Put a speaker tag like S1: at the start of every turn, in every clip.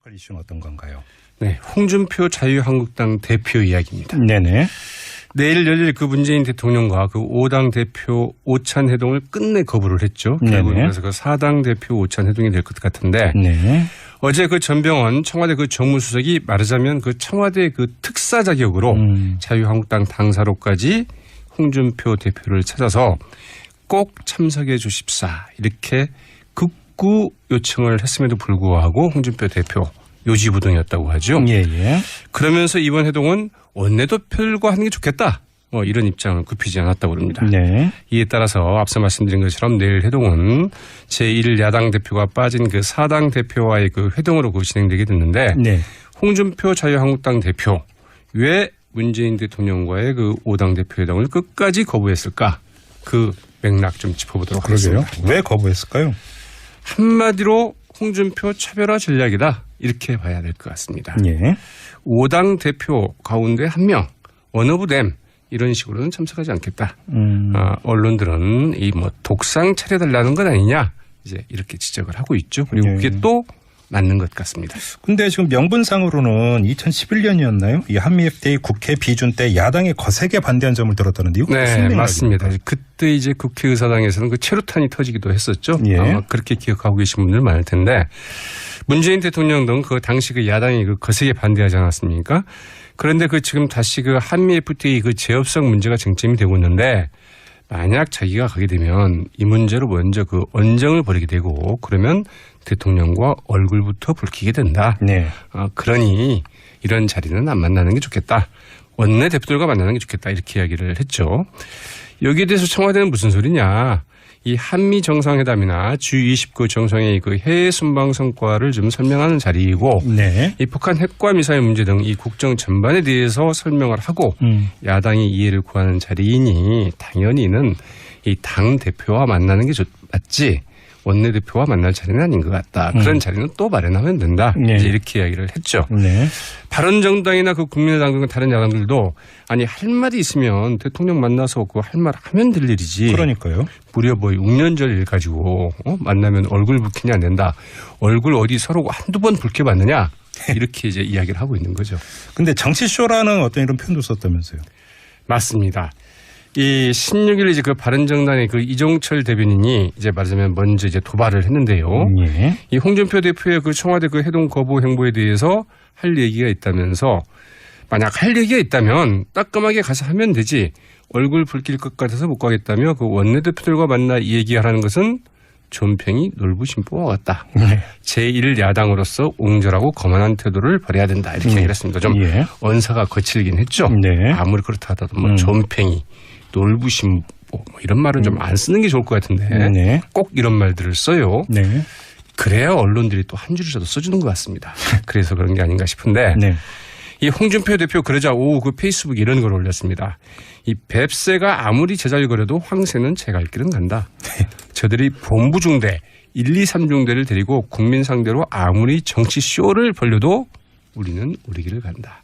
S1: 할 이슈는 어떤 건가요?
S2: 네, 홍준표 자유한국당 대표 이야기입니다.
S1: 네네.
S2: 내일 열릴 그 문재인 대통령과 그 5당 대표 오찬 회동을 끝내 거부를 했죠. 결국 그래서 그 4당 대표 오찬 회동이 될 것 같은데
S1: 네.
S2: 어제 그 전병헌 청와대 그 정무수석이 말하자면 그 청와대 그 특사 자격으로 자유한국당 당사로까지 홍준표 대표를 찾아서 꼭 참석해 주십사 이렇게 극구 요청을 했음에도 불구하고 홍준표 대표 요지부동이었다고 하죠.
S1: 예예.
S2: 그러면서 이번 회동은 원내대표들과 하는 게 좋겠다. 이런 입장을 굽히지 않았다고 합니다.
S1: 네.
S2: 이에 따라서 앞서 말씀드린 것처럼 내일 회동은 제1야당 대표가 빠진 그 4당 대표와의 그 회동으로 진행되게 됐는데
S1: 네.
S2: 홍준표 자유한국당 대표 왜 문재인 대통령과의 그 5당 대표 회동을 끝까지 거부했을까? 그 맥락 좀 짚어보도록
S1: 그러게요.
S2: 하겠습니다.
S1: 왜 거부했을까요?
S2: 한마디로 홍준표 차별화 전략이다. 이렇게 봐야 될 것 같습니다.
S1: 예.
S2: 5당 대표 가운데 한 명, 원어브댐 이런 식으로는 참석하지 않겠다. 언론들은 이 뭐 독상 차려달라는 건 아니냐 이제 이렇게 지적을 하고 있죠. 그리고 그게 또 맞는 것 같습니다.
S1: 근데 지금 명분상으로는 2011년이었나요? 이 한미 FTA 국회 비준 때 야당이 거세게 반대한 점을 들었다는데요.
S2: 네, 맞습니다. 그때 이제 국회의사당에서는 그 체류탄이 터지기도 했었죠.
S1: 예.
S2: 아마 그렇게 기억하고 계신 분들 많을 텐데 문재인 대통령 등 그 당시 그 야당이 그 거세게 반대하지 않았습니까? 그런데 그 지금 다시 그 한미 FTA 그 제협성 문제가 쟁점이 되고 있는데 만약 자기가 가게 되면 이 문제로 먼저 그 언쟁을 벌이게 되고 그러면 대통령과 얼굴부터 붉히게 된다.
S1: 네.
S2: 그러니 이런 자리는 안 만나는 게 좋겠다. 원내대표들과 만나는 게 좋겠다. 이렇게 이야기를 했죠. 여기에 대해서 청와대는 무슨 소리냐. 이 한미 정상회담이나 G20그 정상회의 그 해외 순방 성과를 좀 설명하는 자리이고
S1: 네.
S2: 이 북한 핵과 미사일 문제 등 이 국정 전반에 대해서 설명을 하고 야당이 이해를 구하는 자리이니 당연히는 이 당 대표와 만나는 게 맞지 원내대표와 만날 자리는 아닌 것 같다. 그런 자리는 또 마련하면 된다.
S1: 네.
S2: 이제 이렇게 이야기를 했죠.
S1: 네.
S2: 바른정당이나 그 국민의당 등 다른 야당들도 아니 할 말이 있으면 대통령 만나서 그 할 말 하면 될 일이지.
S1: 그러니까요.
S2: 무려 뭐 6년 전 일 가지고 만나면 얼굴 붉히냐 안 된다. 얼굴 어디 서로 한두 번 붉혀봤느냐. 이렇게 이제 이야기를 하고 있는 거죠.
S1: 근데 정치쇼라는 어떤 이런 표현도 썼다면서요.
S2: 맞습니다. 이 16일 이제 그 바른정당의 그 이종철 대변인이 이제 말하자면 먼저 이제 도발을 했는데요.
S1: 예.
S2: 이 홍준표 대표의 그 청와대 그 회동 거부 행보에 대해서 할 얘기가 있다면서 만약 할 얘기가 있다면 따끔하게 가서 하면 되지 얼굴 붉힐 것 같아서 못 가겠다며 그 원내대표들과 만나 얘기하라는 것은 존팽이 놀부심보와 같다.
S1: 네.
S2: 제1야당으로서 옹졸하고 거만한 태도를 벌여야 된다. 이렇게 얘기를 했습니다. 좀 언사가 거칠긴 했죠.
S1: 네.
S2: 아무리 그렇다 하더라도 뭐 존팽이 놀부심보 뭐 이런 말은 좀 안 쓰는 게 좋을 것 같은데
S1: 네.
S2: 꼭 이런 말들을 써요.
S1: 네.
S2: 그래야 언론들이 또 한 줄이라도 써주는 것 같습니다. 그래서 그런 게 아닌가 싶은데
S1: 네.
S2: 이 홍준표 대표 그러자 오후 그 페이스북에 이런 걸 올렸습니다. 이 뱁새가 아무리 제잘거려도 황새는 제 갈 길은 간다. 저들이 본부 중대 1, 2, 3중대를 데리고 국민 상대로 아무리 정치 쇼를 벌려도 우리는 우리 길을 간다.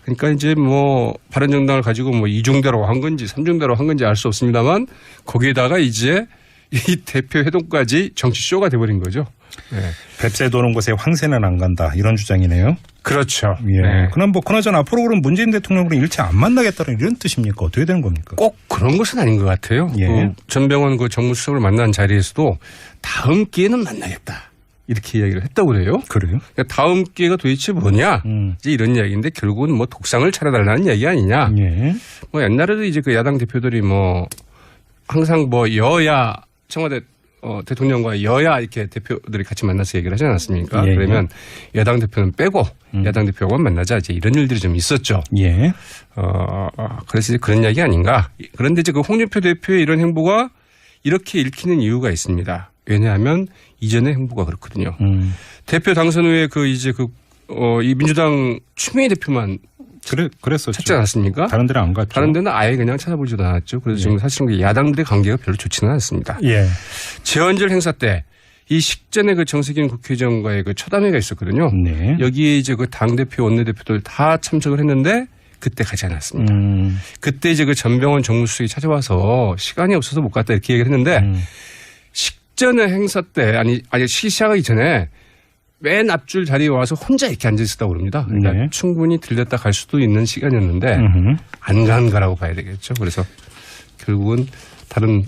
S2: 그러니까 이제 뭐 바른정당을 가지고 뭐 2중대로 한 건지 3중대로 한 건지 알 수 없습니다만 거기에다가 이제 이 대표 회동까지 정치 쇼가 돼버린 거죠. 네.
S1: 뱁새 도는 곳에 황새는 안 간다. 이런 주장이네요.
S2: 그렇죠.
S1: 예.
S2: 네.
S1: 그럼 뭐 그나저나 앞으로 그럼 문재인 대통령으로 일체 안 만나겠다는 이런 뜻입니까? 어떻게 되는 겁니까?
S2: 꼭 그런 것은 아닌 것 같아요.
S1: 예.
S2: 그 전병헌 그 정무수석을 만난 자리에서도 다음 기회는 만나겠다. 이렇게 이야기를 했다고 그래요.
S1: 그래요?
S2: 그러니까 다음 기회가 도대체 뭐냐? 이제 이런 이야기인데 결국은 뭐 독상을 차려달라는 이야기 아니냐?
S1: 예.
S2: 뭐 옛날에도 이제 그 야당 대표들이 뭐 항상 뭐 여야 청와대 대통령과 여야 이렇게 대표들이 같이 만나서 얘기를 하지 않았습니까?
S1: 예.
S2: 그러면 여당 대표는 빼고 야당 대표가 만나자 이제 이런 일들이 좀 있었죠.
S1: 예.
S2: 그래서 이제 그런 이야기 아닌가? 그런데 이제 그 홍준표 대표의 이런 행보가 이렇게 읽히는 이유가 있습니다. 왜냐하면 이전의 행보가 그렇거든요. 대표 당선 후에 그 이제 이 민주당 추미애 대표만
S1: 그랬었죠.
S2: 찾지 않았습니까?
S1: 다른 데는 안 갔죠.
S2: 다른 데는 아예 그냥 찾아보지도 않았죠. 그래서 지금 사실은 야당들의 관계가 별로 좋지는 않습니다.
S1: 예.
S2: 재헌절 행사 때 이 식전에 그 정세균 국회의장과의 그 첫담회가 있었거든요.
S1: 네.
S2: 여기에 이제 그 당대표 원내대표들 다 참석을 했는데 그때 가지 않았습니다. 그때 이제 그 전병헌 정무수석이 찾아와서 시간이 없어서 못 갔다 이렇게 얘기를 했는데 식전의 행사 때 아니 시작하기 전에 맨 앞줄 자리에 와서 혼자 이렇게 앉아 있었다고 그럽니다. 그러니까
S1: 네.
S2: 충분히 들렸다 갈 수도 있는 시간이었는데 안 간 거라고 봐야 되겠죠. 그래서 결국은 다른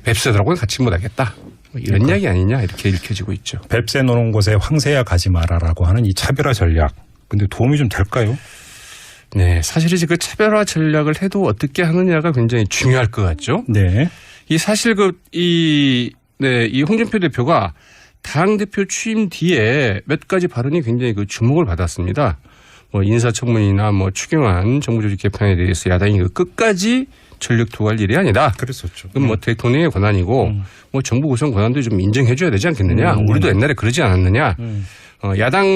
S2: 뱁새들하고는 같이 못하겠다. 이런
S1: 그러니까.
S2: 이야기 아니냐 이렇게 읽혀지고 있죠.
S1: 뱁새 노는 곳에 황새야 가지 마라라고 하는 이 차별화 전략. 근데 도움이 좀 될까요?
S2: 네, 사실 이제 그 차별화 전략을 해도 어떻게 하느냐가 굉장히 중요할 것 같죠.
S1: 네.
S2: 이 사실 이 홍준표 대표가 당 대표 취임 뒤에 몇 가지 발언이 굉장히 그 주목을 받았습니다. 뭐 인사청문이나 뭐 추경안 정부 조직 개편에 대해서 야당이 그 끝까지 전력 투구할 일이 아니다.
S1: 그랬었죠.
S2: 그건 뭐 대통령의 권한이고 뭐 정부 구성 권한도 좀 인정해줘야 되지 않겠느냐. 우리도 옛날에 그러지 않았느냐. 야당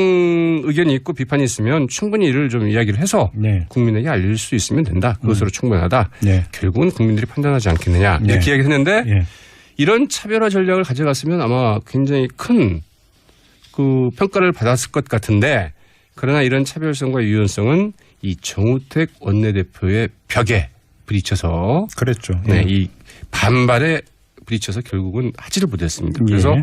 S2: 의견이 있고 비판이 있으면 충분히 이를 좀 이야기를 해서
S1: 네.
S2: 국민에게 알릴 수 있으면 된다. 그것으로 충분하다.
S1: 네.
S2: 결국은 국민들이 판단하지 않겠느냐.
S1: 네.
S2: 이렇게 이야기했는데
S1: 예.
S2: 이런 차별화 전략을 가져갔으면 아마 굉장히 큰 그 평가를 받았을 것 같은데 그러나 이런 차별성과 유연성은 이 정우택 원내대표의 벽에 부딪혀서
S1: 그랬죠.
S2: 네, 이 반발에 부딪혀서 결국은 하지를 못했습니다. 그래서
S1: 예.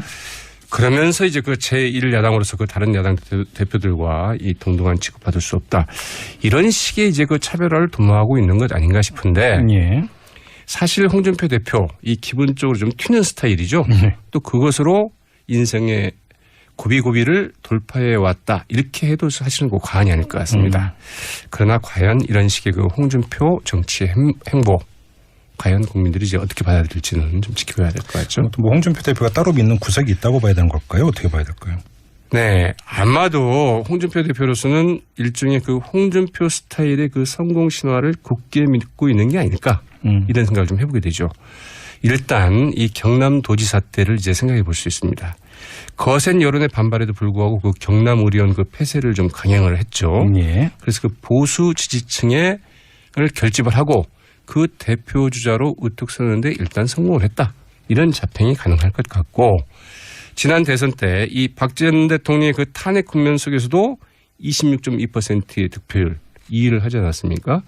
S2: 그러면서 이제 그 제1야당으로서 그 다른 야당 대표들과 이 동등한 취급받을 수 없다. 이런 식의 이제 그 차별화를 도모하고 있는 것 아닌가 싶은데
S1: 예.
S2: 사실 홍준표 대표 이 기본적으로 좀 튀는 스타일이죠. 또 그것으로 인생의 고비고비를 돌파해 왔다. 이렇게 해도 사실은 그 과언이 아닐 것 같습니다. 그러나 과연 이런 식의 그 홍준표 정치의 행보 과연 국민들이 이제 어떻게 받아들일지는 좀 지켜봐야 될 것 같죠.
S1: 뭐 홍준표 대표가 따로 믿는 구석이 있다고 봐야 되는 걸까요? 어떻게 봐야 될까요?
S2: 네, 아마도 홍준표 대표로서는 일종의 그 홍준표 스타일의 그 성공 신화를 굳게 믿고 있는 게 아닐까 이런 생각을 좀 해보게 되죠. 일단 이 경남도지사 때를 이제 생각해 볼 수 있습니다. 거센 여론의 반발에도 불구하고 그 경남 의료원 그 폐쇄를 좀 강행을 했죠.
S1: 예.
S2: 그래서 그 보수 지지층을 결집을 하고 그 대표 주자로 우뚝 서는데 일단 성공을 했다. 이런 자평이 가능할 것 같고 지난 대선 때 이 박지원 대통령의 그 탄핵 국면 속에서도 26.2%의 득표율 2위를 하지 않았습니까?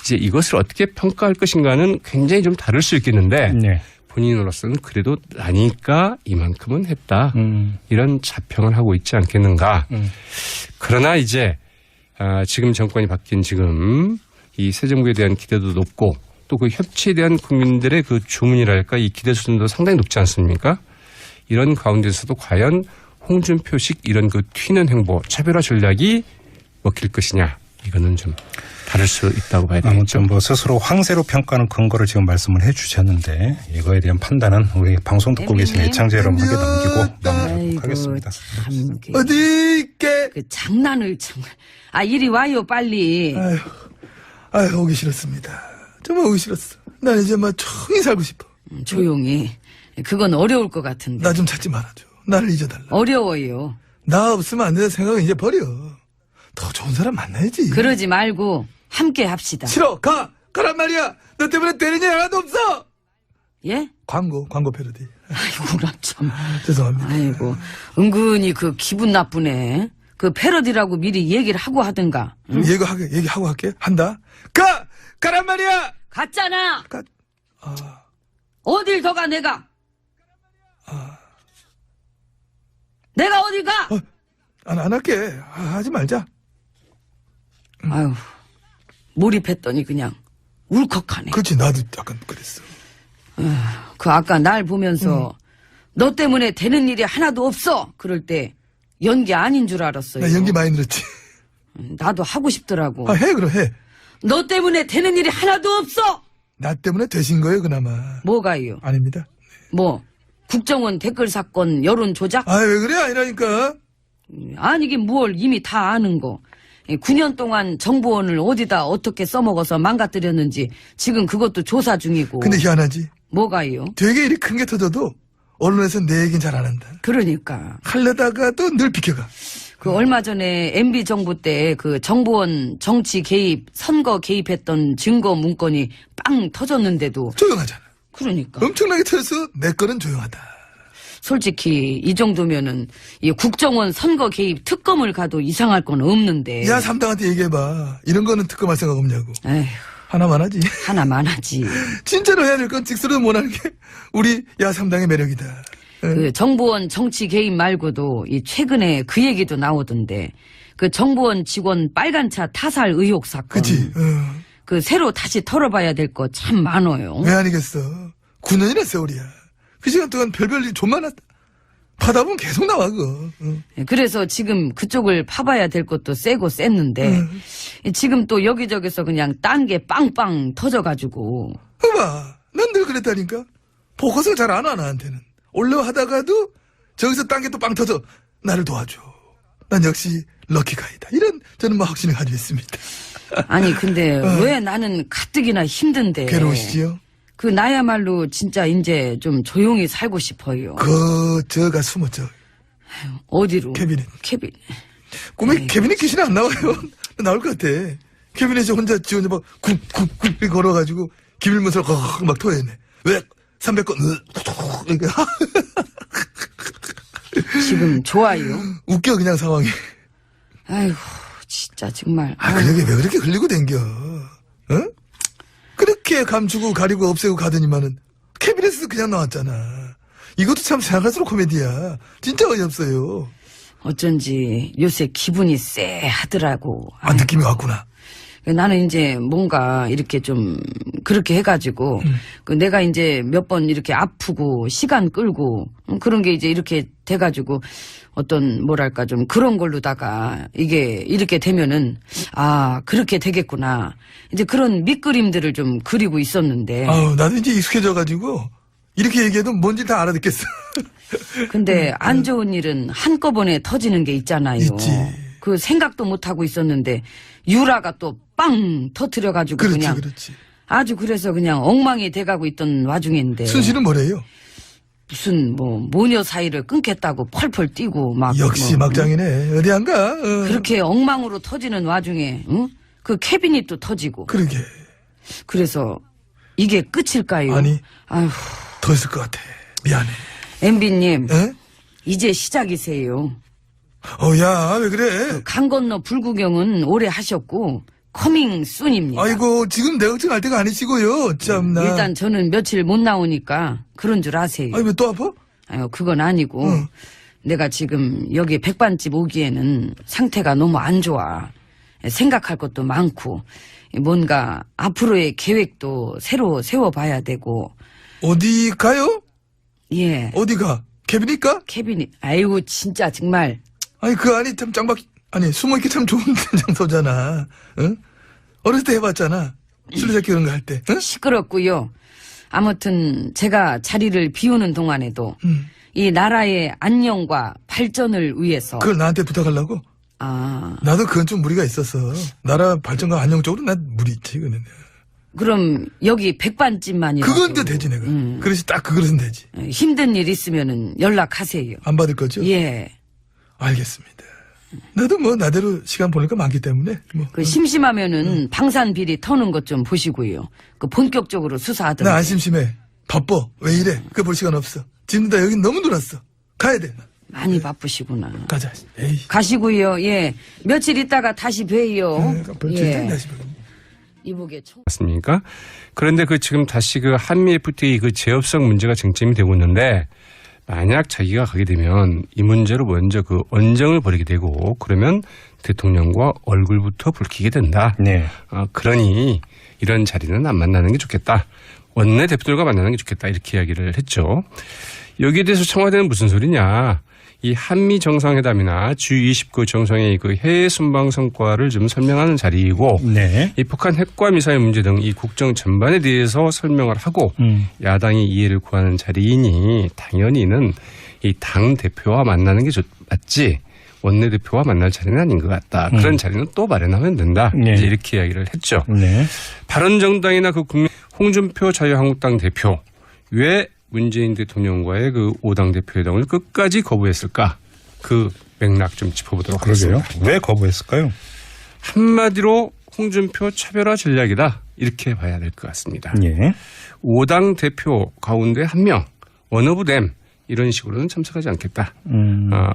S2: 이제 이것을 어떻게 평가할 것인가는 굉장히 좀 다를 수 있겠는데
S1: 네.
S2: 본인으로서는 그래도 나니까 이만큼은 했다. 이런 자평을 하고 있지 않겠는가. 그러나 이제 지금 정권이 바뀐 지금 이 새 정부에 대한 기대도 높고 또 그 협치에 대한 국민들의 그 주문이랄까 이 기대 수준도 상당히 높지 않습니까? 이런 가운데서도 과연 홍준표식 이런 그 튀는 행보, 차별화 전략이 먹힐 것이냐. 이거는 좀 다를 수 있다고 봐야 되겠죠.
S1: 아무튼 뭐 스스로 황새로 평가하는 근거를 지금 말씀을 해 주셨는데 이거에 대한 판단은 우리 방송 듣고 계신 애청자 여러분에게 넘기고 마무리하도록 하겠습니다.
S3: 참,
S4: 어디 있게?
S3: 그 장난을 정말. 이리 와요 빨리.
S4: 아유, 오기 싫었습니다. 정말 오기 싫었어. 난 이제 막 조용히 살고 싶어.
S3: 조용히. 그건 어려울 것 같은데.
S4: 나 좀 찾지 말아줘. 나를 잊어달라.
S3: 어려워요.
S4: 나 없으면 안 된다는 생각은 이제 버려. 더 좋은 사람 만나야지.
S3: 그러지 말고 함께 합시다.
S4: 싫어. 가란 말이야. 너 때문에 되는 일 하나도 없어.
S3: 예?
S4: 광고 패러디.
S3: 아이고 나 참.
S4: 죄송합니다.
S3: 아이고 은근히 그 기분 나쁘네. 그 패러디라고 미리 얘기를 하고 하든가. 응?
S4: 얘기하고 할게. 한다. 가란 말이야.
S3: 갔잖아.
S4: 가.
S3: 어딜 더 가 내가. 내가 어딜 가.
S4: 안 할게. 하지 말자.
S3: 아유 몰입했더니 그냥 울컥하네.
S4: 그렇지. 나도 약간 그랬어.
S3: 그 아까 날 보면서 너 때문에 되는 일이 하나도 없어. 그럴 때 연기 아닌 줄 알았어요.
S4: 나 연기 많이 늘었지.
S3: 나도 하고 싶더라고.
S4: 해 그럼 해.
S3: 너 때문에 되는 일이 하나도 없어.
S4: 나 때문에 되신 거예요 그나마.
S3: 뭐가요?
S4: 아닙니다.
S3: 뭐 국정원 댓글 사건 여론 조작?
S4: 왜 그래? 아니라니까.
S3: 아니긴 뭘 이미 다 아는 거. 9년 동안 정보원을 어디다 어떻게 써먹어서 망가뜨렸는지 지금 그것도 조사 중이고.
S4: 근데 희한하지.
S3: 뭐가요?
S4: 되게 일이 큰 게 터져도 언론에서 내 얘기는 잘 안 한다.
S3: 그러니까
S4: 하려다가 또 늘 비켜가.
S3: 그 얼마 전에 MB 정부 때 그 정보원 정치 개입 선거 개입했던 증거 문건이 빵 터졌는데도
S4: 조용하잖아.
S3: 그러니까
S4: 엄청나게 터져서 내 거는 조용하다.
S3: 솔직히 이 정도면은 이 국정원 선거 개입 특검을 가도 이상할 건 없는데.
S4: 야 삼당한테 얘기해봐. 이런 거는 특검할 생각 없냐고.
S3: 에휴,
S4: 하나만 하지.
S3: 하나만 하지.
S4: 진짜로 해야 될 건 직설로 못하는 게 우리 야 삼당의 매력이다.
S3: 그 정보원 정치 개입 말고도 이 최근에 그 얘기도 나오던데 그 정보원 직원 빨간차 타살 의혹 사건.
S4: 그치.
S3: 그 새로 다시 털어봐야 될 거 참 많아요.
S4: 왜 아니겠어. 9년이나 세월이야. 그 시간 동안 별별 일 좀 많았다. 파다 보면 계속 나와 그거.
S3: 그래서 지금 그쪽을 파봐야 될 것도 세고 셌는데 지금 또 여기저기서 그냥 딴 게 빵빵 터져가지고.
S4: 봐봐. 난 늘 그랬다니까. 포커스를 잘 안 와, 나한테는. 올려하다가도 저기서 딴 게 또 빵 터져. 나를 도와줘. 난 역시 럭키가이다. 이런 저는 막 확신을 가지고 있습니다.
S3: 아니 근데 왜 나는 가뜩이나 힘든데.
S4: 괴로우시지요?
S3: 그 나야말로 진짜 이제 좀 조용히 살고 싶어요.
S4: 저가 숨었죠.
S3: 어디로?
S4: 캐비넷.
S3: 캐비넷.
S4: 꿈에 캐비넷 귀신이 안 나와요. 나올 것 같아. 캐비넷에 혼자 지 혼자 막 쿡쿡쿡 이렇게 걸어가지고 기밀문서를 막 토해내. 왜? 300건
S3: 지금 좋아요.
S4: 웃겨 그냥 상황이.
S3: 아이고 진짜 정말.
S4: 그러게 왜 그렇게 흘리고 댕겨? 어? 그렇게 감추고 가리고 없애고 가더니만은 캐비넷에서 그냥 나왔잖아. 이것도 참 생각할수록 코미디야. 진짜 어이없어요.
S3: 어쩐지 요새 기분이 쎄하더라고.
S4: 느낌이 왔구나.
S3: 나는 이제 뭔가 이렇게 좀 그렇게 해가지고 그 내가 이제 몇 번 이렇게 아프고 시간 끌고 그런 게 이제 이렇게 돼가지고 어떤 뭐랄까 좀 그런 걸로다가 이게 이렇게 되면은 그렇게 되겠구나 이제 그런 밑그림들을 좀 그리고 있었는데.
S4: 나도 이제 익숙해져가지고 이렇게 얘기해도 뭔지 다 알아듣겠어.
S3: 근데 안 좋은 일은 한꺼번에 터지는 게 있잖아요.
S4: 있지.
S3: 그 생각도 못 하고 있었는데 유라가 또 빵 터뜨려가지고 그냥
S4: 그렇지.
S3: 아주 그래서 그냥 엉망이 돼가고 있던 와중인데.
S4: 순실은 뭐래요?
S3: 무슨 뭐 모녀 사이를 끊겠다고 펄펄 뛰고 막.
S4: 역시 막장이네. 어디 안 가?
S3: 그렇게 엉망으로 터지는 와중에 응? 그 캐비닛도 터지고.
S4: 그러게.
S3: 그래서 이게 끝일까요?
S4: 아니.
S3: 아휴.
S4: 더 있을 것 같아. 미안해.
S3: MB님
S4: 에?
S3: 이제 시작이세요.
S4: 야, 왜 그래?
S3: 강 건너 불구경은 오래 하셨고 커밍 순입니다.
S4: 아이고, 지금 내 걱정할 때가 아니시고요. 참나.
S3: 일단 저는 며칠 못 나오니까 그런 줄 아세요.
S4: 아니, 왜 또 아파?
S3: 아유, 그건 아니고
S4: 응.
S3: 내가 지금 여기 백반집 오기에는 상태가 너무 안 좋아. 생각할 것도 많고 뭔가 앞으로의 계획도 새로 세워봐야 되고.
S4: 어디 가요?
S3: 예.
S4: 어디 가? 캐비닛?가?
S3: 캐비닛. 아이고 진짜 정말.
S4: 아니, 그 안이 참 숨어있기 참 좋은 장소잖아. 응? 어렸을 때 해봤잖아. 술래잡기 그런 거 할 때. 응?
S3: 시끄럽고요. 아무튼 제가 자리를 비우는 동안에도 이 나라의 안녕과 발전을 위해서.
S4: 그걸 나한테 부탁하려고? 나도 그건 좀 무리가 있었어. 나라 발전과 안녕 쪽으로 난 무리 있지, 그는.
S3: 그럼 여기 백반집만이라도.
S4: 그건 또 되지, 내가. 그릇이 딱 그 그릇은 되지.
S3: 힘든 일 있으면은 연락하세요.
S4: 안 받을 거죠?
S3: 예.
S4: 알겠습니다. 나도 뭐 나대로 시간 보낼 거 많기 때문에.
S3: 그 심심하면은 방산 비리 터는 것 좀 보시고요. 그 본격적으로 수사하던데.
S4: 나 안 심심해. 바빠. 왜 이래? 그거 볼 시간 없어. 지금 나 여기 너무 놀았어. 가야 돼.
S3: 많이 바쁘시구나.
S4: 가자. 에이.
S3: 가시고요. 예. 며칠 있다가 다시 봬요.
S4: 예. 다시 봐.
S3: 이복의 총.
S2: 맞습니까? 그런데 지금 다시 한미 FTA 제협상 문제가 쟁점이 되고 있는데 만약 자기가 가게 되면 이 문제로 먼저 언쟁을 벌이게 되고 그러면 대통령과 얼굴부터 붉히게 된다.
S1: 네.
S2: 그러니 이런 자리는 안 만나는 게 좋겠다. 원내대표들과 만나는 게 좋겠다. 이렇게 이야기를 했죠. 여기에 대해서 청와대는 무슨 소리냐. 이 한미 정상회담이나 G20 정상의 해외 순방 성과를 좀 설명하는 자리이고
S1: 네.
S2: 이 북한 핵과 미사일 문제 등 이 국정 전반에 대해서 설명을 하고 야당이 이해를 구하는 자리이니 당연히는 이 당 대표와 만나는 게 맞지 원내대표와 만날 자리는 아닌 것 같다. 그런 자리는 또 마련하면 된다.
S1: 네.
S2: 이제 이렇게 이야기를 했죠.
S1: 네.
S2: 바른정당이나 국민 홍준표 자유한국당 대표 왜 문재인 대통령과의 5당 대표회담을 끝까지 거부했을까? 그 맥락 좀 짚어보도록
S1: 그러게요.
S2: 하겠습니다.
S1: 왜 거부했을까요?
S2: 한마디로 홍준표 차별화 전략이다. 이렇게 봐야 될 것 같습니다.
S1: 예.
S2: 5당 대표 가운데 한 명, 원오브댐 이런 식으로는 참석하지 않겠다.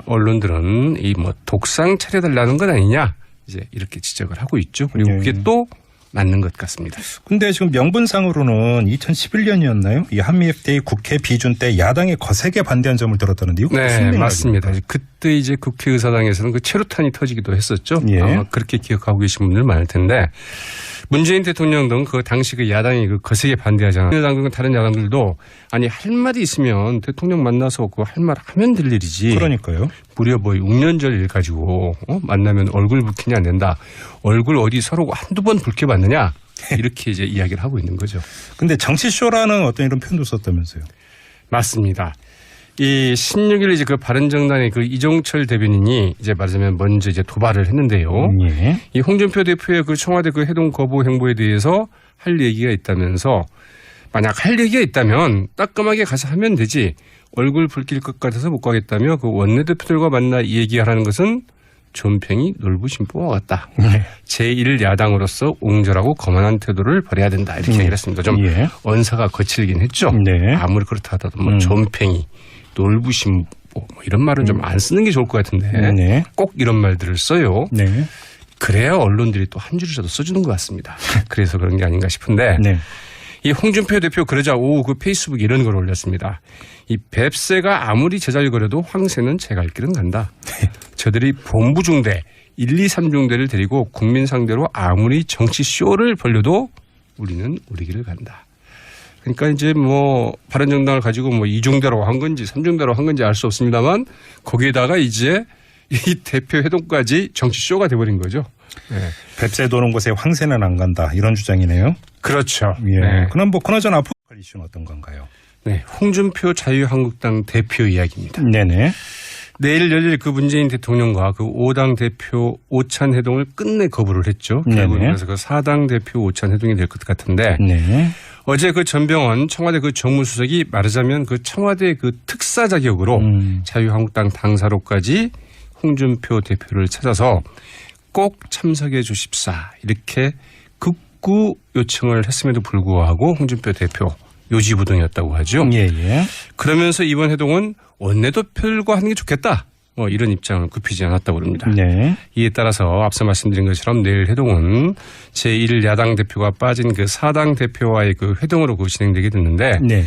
S2: 언론들은 독상 차려달라는 건 아니냐. 이제 이렇게 지적을 하고 있죠. 그리고
S1: 예.
S2: 그게 또 맞는 것 같습니다.
S1: 근데 지금 명분상으로는 2011년이었나요? 이 한미 FTA 국회 비준 때 야당이 거세게 반대한 점을 들었다는데요.
S2: 네, 맞습니다. 그때 이제 국회의사당에서는 그 최루탄이 터지기도 했었죠.
S1: 예.
S2: 아마 그렇게 기억하고 계신 분들 많을 텐데 문재인 대통령 등 그 당시 그 야당이 그 거세게 반대하잖아요. 국민의당 등 다른 야당들도 아니 할 말이 있으면 대통령 만나서 그 할 말 하면 될 일이지.
S1: 그러니까요.
S2: 무려 뭐 6년절 일 가지고 만나면 얼굴 붉히냐 안 된다. 얼굴 어디 서로 한두 번 붉게 봤느냐. 이렇게 이제 이야기를 하고 있는 거죠.
S1: 근데 정치쇼라는 어떤 이런 표현도 썼다면서요.
S2: 맞습니다. 이 16일 이제 그 바른정당의 그 이종철 대변인이 이제 말하자면 먼저 이제 도발을 했는데요.
S1: 예.
S2: 이 홍준표 대표의 그 청와대 그 해동 거부 행보에 대해서 할 얘기가 있다면서 만약 할 얘기가 있다면 따끔하게 가서 하면 되지 얼굴 붉힐 것 같아서 못 가겠다며 그 원내대표들과 만나 이 얘기하라는 것은 존팽이 놀부심보와 같다.
S1: 네.
S2: 제1야당으로서 옹졸하고 거만한 태도를 벌여야 된다. 이렇게 얘기를 했습니다. 좀
S1: 예.
S2: 언사가 거칠긴 했죠.
S1: 네.
S2: 아무리 그렇다 하더라도 뭐 존팽이, 놀부심보 뭐 이런 말은 좀 안 쓰는 게 좋을 것 같은데
S1: 네.
S2: 꼭 이런 말들을 써요.
S1: 네.
S2: 그래야 언론들이 또 한 줄이라도 써주는 것 같습니다. 그래서 그런 게 아닌가 싶은데
S1: 네.
S2: 이 홍준표 대표 그러자 오후 그 페이스북에 이런 걸 올렸습니다. 이 뱁새가 아무리 제잘거려도 황새는 제 갈 길은 간다. 저들이 본부 중대 1, 2, 3중대를 데리고 국민 상대로 아무리 정치 쇼를 벌려도 우리는 우리 길을 간다. 그러니까 이제 뭐 바른정당을 가지고 뭐 2중대로 한 건지 3중대로 한 건지 알 수 없습니다만 거기에다가 이제 이 대표 회동까지 정치 쇼가 돼버린 거죠. 네.
S1: 뱁새 도는 곳에 황새는 안 간다. 이런 주장이네요.
S2: 그렇죠.
S1: 예.
S2: 네.
S1: 그럼 뭐 그나저나 앞으로 할 이슈는 어떤 건가요?
S2: 네. 홍준표 자유한국당 대표 이야기입니다.
S1: 네네.
S2: 내일 열릴 그 문재인 대통령과 그 5당 대표 오찬 회동을 끝내 거부를 했죠. 결국
S1: 네네.
S2: 그래서 그 4당 대표 오찬 회동이 될 것 같은데
S1: 네.
S2: 어제 그 전병헌 청와대 그 정무수석이 말하자면 그 청와대 그 특사 자격으로 자유한국당 당사로까지 홍준표 대표를 찾아서 꼭 참석해 주십사 이렇게 극구 요청을 했음에도 불구하고 홍준표 대표 요지부동이었다고 하죠.
S1: 예예.
S2: 그러면서 이번 회동은 원내대표들과 하는 게 좋겠다. 뭐 이런 입장을 굽히지 않았다고 합니다.
S1: 네.
S2: 이에 따라서 앞서 말씀드린 것처럼 내일 회동은 제1야당 대표가 빠진 그 4당 대표와의 그 회동으로 그 진행되게 됐는데
S1: 네.